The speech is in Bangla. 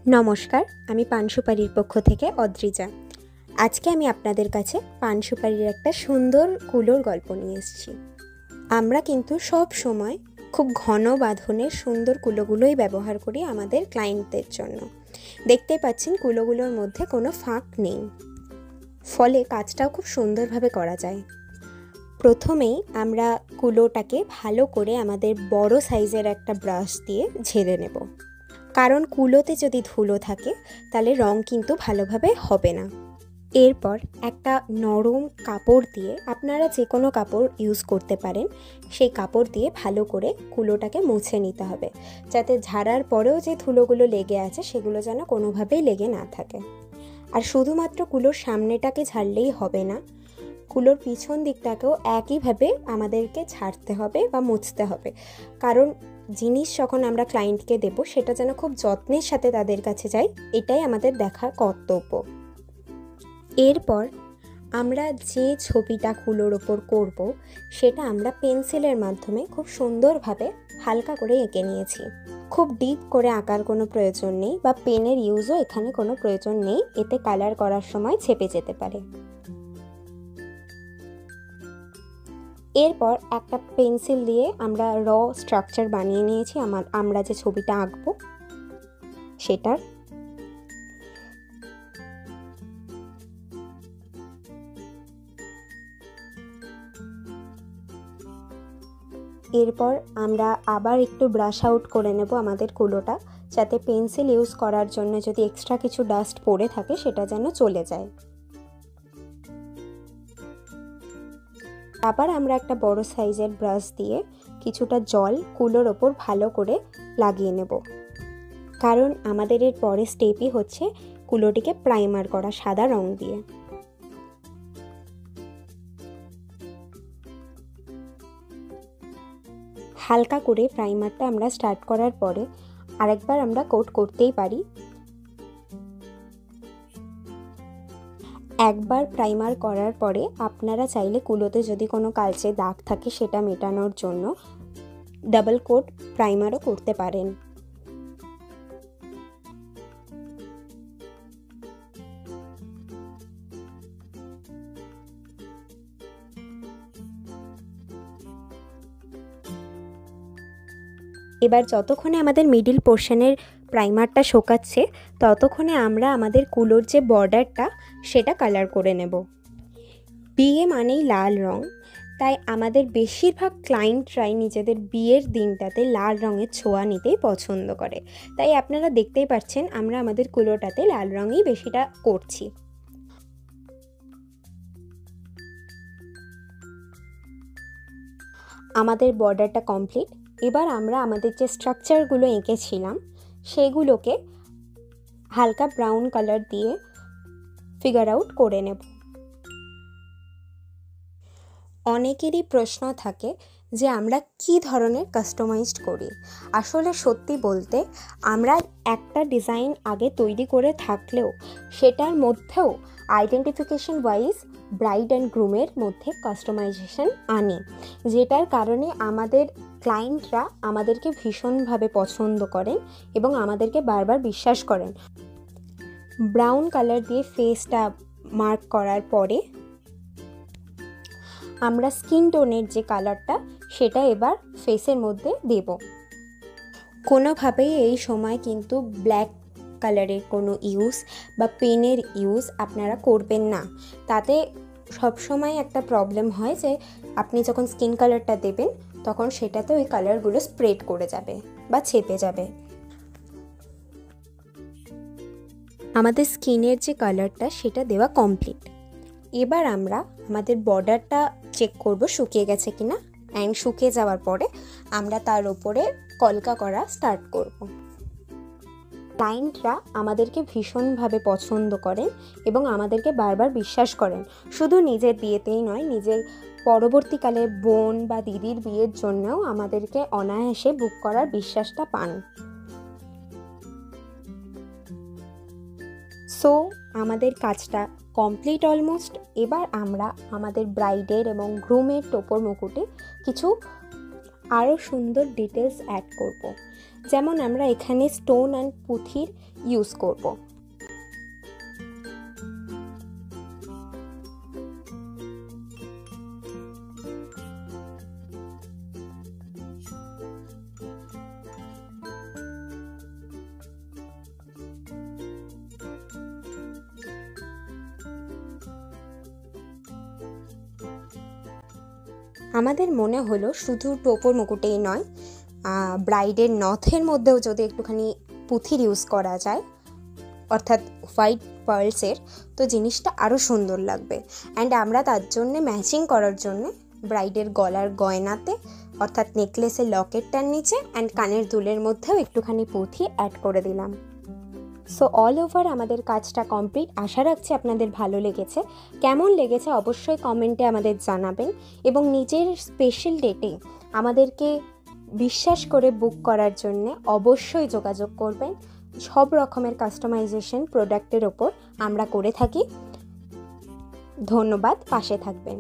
নমস্কার, আমি পান সুপারির পক্ষ থেকে অদ্রিজা। আজকে আমি আপনাদের কাছে পান সুপারির একটা সুন্দর কুলোর গল্প নিয়ে এসেছি। আমরা কিন্তু সব সময় খুব ঘন বাঁধনের সুন্দর কুলোগুলোই ব্যবহার করি আমাদের ক্লায়েন্টদের জন্য। দেখতে পাচ্ছেন কুলোগুলোর মধ্যে কোনো ফাঁক নেই, ফলে কাজটাও খুব সুন্দরভাবে করা যায়। প্রথমেই আমরা কুলোটাকে ভালো করে আমাদের বড় সাইজের একটা ব্রাশ দিয়ে ঝেড়ে নেব, কারণ কুলোতে যদি ধুলো থাকে তাহলে রং কিন্তু ভালোভাবে হবে না। এরপর একটা নরম কাপড় দিয়ে, আপনারা যে কোনো কাপড় ইউজ করতে পারেন, সেই কাপড় দিয়ে ভালো করে কুলোটাকে মুছে নিতে হবে, যাতে ঝাড়ার পরেও যে ধুলোগুলো লেগে আছে সেগুলো যেন কোনোভাবেই লেগে না থাকে। আর শুধুমাত্র কুলোর সামনেটাকে ঝাড়লেই হবে না, কুলোর পিছন দিকটাকেও একইভাবে আমাদেরকে ঝাড়তে হবে বা মুছতে হবে, কারণ জিনিস যখন আমরা ক্লায়েন্টকে দেব সেটা যেন খুব যত্নের সাথে তাদের কাছে যায়, এটাই আমাদের দেখা কর্তব্য। এরপর আমরা যে ছবিটা কুলোর ওপর করব সেটা আমরা পেন্সিলের মাধ্যমে খুব সুন্দরভাবে হালকা করে এঁকে নিয়েছি। খুব ডিপ করে আঁকার কোনো প্রয়োজন নেই, বা পেনের ইউজও এখানে কোনো প্রয়োজন নেই, এতে কালার করার সময় ছেপে যেতে পারে। এরপর একটা পেন্সিল দিয়ে আমরা র স্ট্রাকচার বানিয়ে নিয়েছি আমরা যে ছবিটা আঁকবো সেটার। এরপর আমরা আবার একটু ব্রাশ আউট করে নেব আমাদের কুলোটা, যাতে পেন্সিল ইউজ করার জন্য যদি এক্সট্রা কিছু ডাস্ট পড়ে থাকে সেটা যেন চলে যায়। আবার আমরা একটা বড় সাইজের ব্রাশ দিয়ে কিছুটা জল কুলোর ওপর ভালো করে লাগিয়ে নেব, কারণ আমাদের এর পরের স্টেপই হচ্ছে কুলোটিকে প্রাইমার করা সাদা রং দিয়ে। হালকা করে প্রাইমারটা আমরা স্টার্ট করার পরে আরেকবার আমরা কোট করতেই পারি। একবার প্রাইমার করার পরে আপনারা চাইলে কুলোতে যদি কোনো কালচে দাগ থাকে সেটা মেটানোর জন্য ডাবল কোট প্রাইমারও করতে পারেন। এবার যতক্ষণে আমাদের মিডিল পোর্শনের প্রাইমারটা শোকাচ্ছে ততক্ষণে আমরা আমাদের কুলোর যে বর্ডারটা সেটা কালার করে নেব। বিয়ে মানেই লাল রং, তাই আমাদের বেশিরভাগ ক্লায়েন্টরাই নিজেদের বিয়ের দিনটাতে লাল রঙের ছোঁয়া নিতেই পছন্দ করে। তাই আপনারা দেখতেই পাচ্ছেন আমরা আমাদের কুলোটাতে লাল রঙই বেশিটা করছি। আমাদের বর্ডারটা কমপ্লিট। এবার আমরা আমাদের যে স্ট্রাকচারগুলো এঁকেছিলাম সেগুলোকে হালকা ব্রাউন কালার দিয়ে ফিগার আউট করে নেব। অনেকেরই প্রশ্ন থাকে যে আমরা কি ধরনের কাস্টমাইজড করি। আসলে সত্যি বলতে আমরা একটা ডিজাইন আগে তৈরি করে থাকলেও সেটার মধ্যেও আইডেন্টিফিকেশন ওয়াইজ ব্রাইড অ্যান্ড গ্রুমের মধ্যে কাস্টমাইজেশন আনি, যেটার কারণে আমাদের ক্লায়েন্টরা আমাদেরকে ভীষণভাবে পছন্দ করেন এবং আমাদেরকে বারবার বিশ্বাস করেন। ব্রাউন কালার দিয়ে ফেসটা মার্ক করার পরে আমরা স্কিন টোনের যে কালারটা সেটা এবার ফেসের মধ্যে দেব। কোনোভাবেই এই সময় কিন্তু ব্ল্যাক কালারের কোনো ইউজ বা পেনের ইউজ আপনারা করবেন না। তাতে সবসময় একটা প্রবলেম হয় যে আপনি যখন স্কিন কালারটা দেবেন তখন সেটাতে ওই কালারগুলো স্প্রেড করে যাবে বা ছেপে যাবে। আমাদের স্কিনের যে কালারটা সেটা দেওয়া কমপ্লিট। এবার আমরা আমাদের বর্ডারটা চেক করব শুকিয়ে গেছে কিনা, অ্যান্ড শুকিয়ে যাওয়ার পরে আমরা তার উপরে কলকা করা স্টার্ট করব। ক্লায়েন্টরা আমাদেরকে ভীষণভাবে পছন্দ করেন এবং আমাদেরকে বারবার বিশ্বাস করেন, শুধু নিজের বিয়েতেই নয়, নিজের পরবর্তীকালে বোন বা দিদির বিয়ের জন্যও আমাদেরকে অনায়াসে বুক করার বিশ্বাসটা পান। সো আমাদের কাজটা কমপ্লিট অলমোস্ট। এবার আমরা আমাদের ব্রাইডের এবং গ্রুমের টোপর মুকুটে কিছু আরও সুন্দর ডিটেলস অ্যাড করব। যেমন আমরা এখানে স্টোন অ্যান্ড পুঁথির ইউজ করব। আমাদের মনে হলো শুধু টোপর মুকুটেই নয়, ব্রাইডের নথের মধ্যেও যদি একটুখানি পুঁথির ইউজ করা যায়, অর্থাৎ হোয়াইট পার্লসের, তো জিনিসটা আরও সুন্দর লাগবে। অ্যান্ড আমরা তার জন্যে ম্যাচিং করার জন্যে ব্রাইডের গলার গয়নাতে অর্থাৎ নেকলেসের লকেটটার নিচে অ্যান্ড কানের দুলের মধ্যেও একটুখানি পুঁথি অ্যাড করে দিলাম। সো অল ওভার আমাদের কাজটা কমপ্লিট। আশা রাখছি আপনাদের ভালো লেগেছে। কেমন লেগেছে অবশ্যই কমেন্টে আমাদের জানাবেন, এবং নিজের স্পেশাল ডেটে আমাদেরকে বিশ্বাস করে বুক করার জন্যে অবশ্যই যোগাযোগ করবেন। সব রকমের কাস্টমাইজেশন প্রোডাক্টের ওপর আমরা করে থাকি। ধন্যবাদ, পাশে থাকবেন।